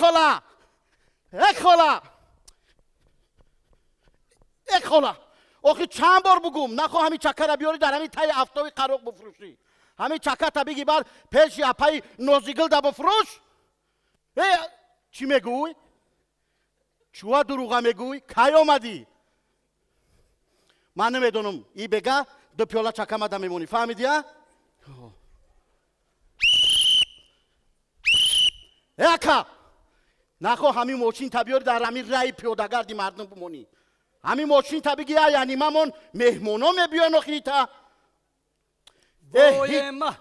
خاله آخه چند بار بگم نخوا همین چکه را بیاری در همین تای افتاوی قراق بفروشی همین چکه تا بگی بر پیش یا پای نوزیگل دا بفروش چی میگوی؟ چوا دروغا میگوی؟ کی آمدی؟ من نمیدونم ای بگه دو پیاله چکه مده میمونی فهمیدی ها؟ اکا نخوا همین موچین تا بیاری در همین رای پیادگردی مردم بمونی همین ماشین تا بگی یعنی مامون مهمونا میبیان اخی تا وای ما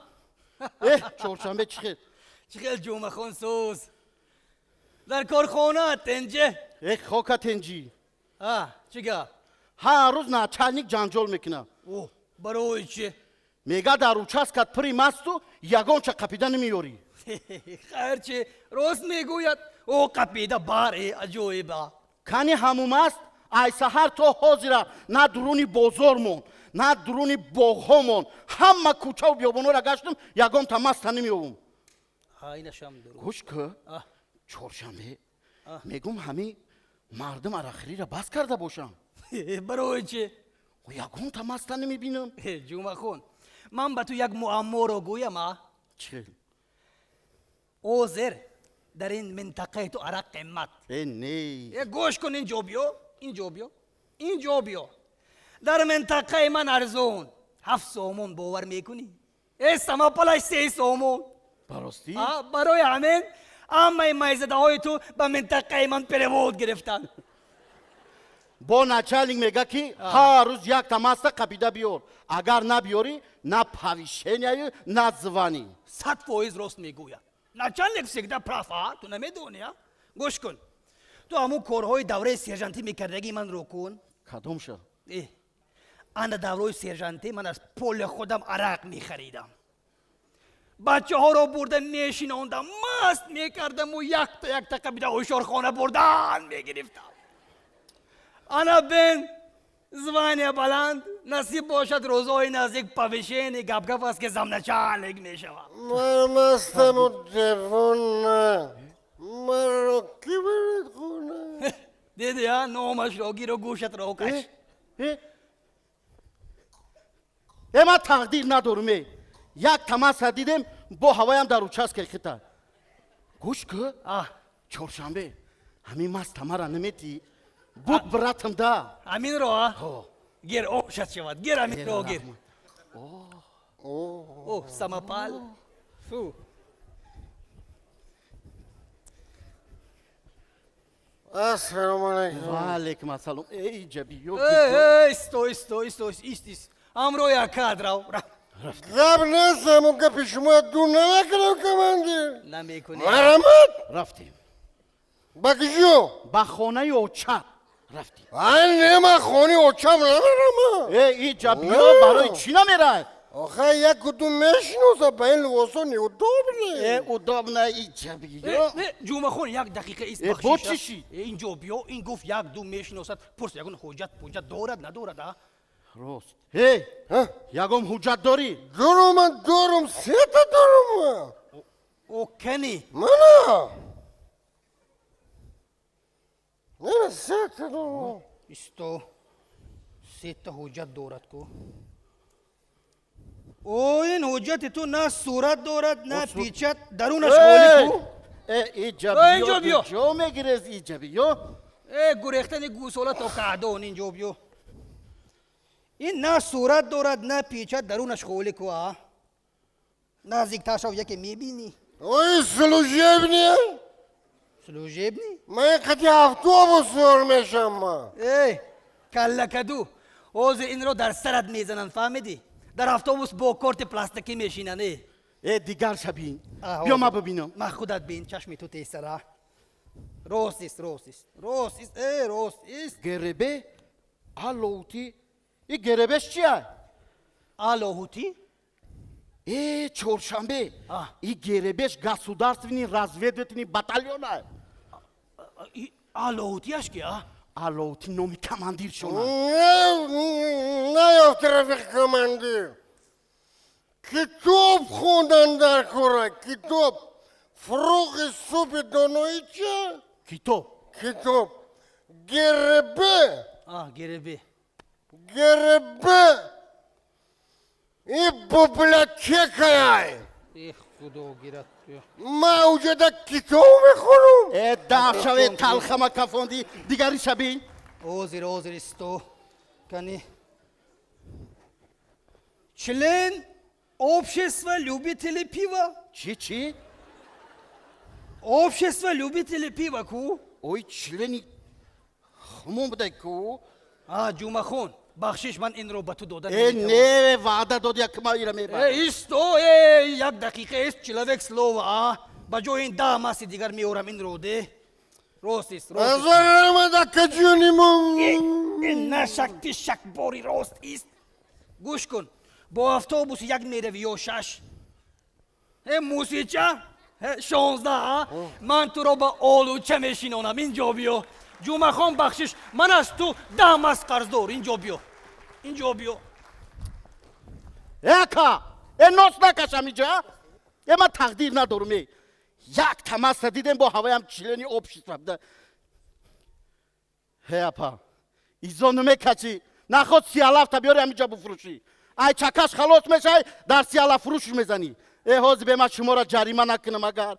چورشنبه چخیل جمعه خون سوز در کارخانه تنجه خاکه تنجی چیگه؟ هر روز ناچارنیک جنجال میکنه اوه برای چه؟ میگه در اوچاسکت پری مستو یگان چه قپیده نمیاری خیر چه؟ راست میگوید او قپیده باره عجایبه کنی هموم است ای سحر تا حاضره نه درونی بازارمون نه درونی باغهامون همه کوچه و بیابانو را گشتم یگان تا مست نمیابم اینشم درست گوش که چهارشنبه میگم همین مردم اراخری را بس کرده باشم برای چه؟ و یگان تا مست نمیبینم جمعه خون من به تو یک معما رو گویم چه؟ اوزر در این منطقه تو عرق قیمت نه گوش کن اینجا بیا در منطقه من ارزون 7 سومون باور میکنی؟ سما پلاش 3 سومون براستی؟ برای همین همه مایزده های تو به منطقه من پرود گرفتن با نچالینگ میگه که هر روز یک تماس قبیده بیار اگر نبیاری نه پریشانی نه زوانی 100% راست میگوید نچالینگ سیگده پرافا تو نمیدونی گوش کن تو همون کارهای دوره سرجانتی میکردگی من رو کن کدوم شو؟ انا دوره سرجانتی من از پول خودم عرق میخریدم بچه ها رو بردن میشیناندم مست میکردم و یک تا قبیده هوشیارخانه بردن میگرفتم انا بین زبان بلند نصیب باشد روزای نزدیک پویشین گپ است که زمنچالک میشود من مستم و جوان نه من رو کی برد خونه دیدی ها نامش رو گیر و گوشت رو کش من تقدیر ندارم یک تماس دیدم با هوایم در اوچاس که خیطه گوش که چهارشنبه همین مست همه نمیتی بود براتم ده همین رو گیر اوشت شود گیر همین رو گیر اوه سمپال السلام علیکم و علیکم السلام ای جبیو ایست امرو یا کادراو قبل نستم اون که پیش ما دور نکنم کمانده نمیکنی مرمت رفتیم با کجا؟ با خانه اوچا رفتیم نما خانه اوچم نمیرم ای جبیو برای چی نمیره؟ آخه یک کدوم میشنوزه به این لواسا نیودابنه ادابنه ای جبیو جومه خون یک دقیقه ایست با چی شید؟ اینجا بیا این گفت یک دو میشناسد پرس یکون حجت دارد ندارد راست یکم حجت داری؟ دارم من دارم 3 تا دارم او کنی منم نه 3 تا دارم استو 3 تا حجت دارد کو او این حجت تو نه صورت دارد نه پیچت درونش خالی کو ای جبیو جو میگیرز ای جبیو گریختن گوسوله تا کعدون اینجا بیو این نه صورت دارد نه پیچت درونش خالی کو نزدیکتر شو یکی میبینی اوی سلوجیبنی سلوجیبنی من قدی هفتو بسور میشم من کلکدو اوز این رو در سرت میزنن فهمیدی در اتوبوس با کارت پلاستیکی میشینن دیگر شبین بیا ما ببینم ما خودت بین چشمی تو تیسره راست است گربه آلوتی این گربهش چیه؟ آلوتی؟ چهارشنبه این گربهش گسودارستونی разведывательный батальона آلوتیش که آلوتی نومی کماندیر شونه نه یا طرف کماندیر کتاب خوندن در کوره کتاب فروغ سوپ دونویچه کتاب کتاب گربه گربه گربه این ببلچه کیای ای خدا گیرد ما اوجه دا کتاب میخونم داشوی تلخما کفوندی دیگری شبی озер сто кани член общества любителей пива چی؟ общество любителей пива ку اوی چلنی خمون بوده کو جومخون بخشش من این رو به تو دادم نه وعده داد یک ما ایره میبرم ایستو یک دقیقه است چلوک سلو با جو این 10 ماه دیگر میورم این رو ده راست است از رما دا کجونیمون این نشک پیشک باری راست است گوش کن با اتوبوس یک میره و 6 موسیچه 16 من تو رو با آلوچه میشینونم اینجا بیا جمعه خان بخشش من از تو 10 ماه قرض دار اینجا بیا یکا نوست نکشم اینجا من تقدیر ندارم یک تماس دیدم با هوایم چلنی آبشیست رفته اپا ایزانو میکچی نخواد سیالاف تا بیاری همینجا بفروشی ای چکش خلاص میشه در سیالاف فروش میزنی حاضر به من شما را جریمه نکنم اگر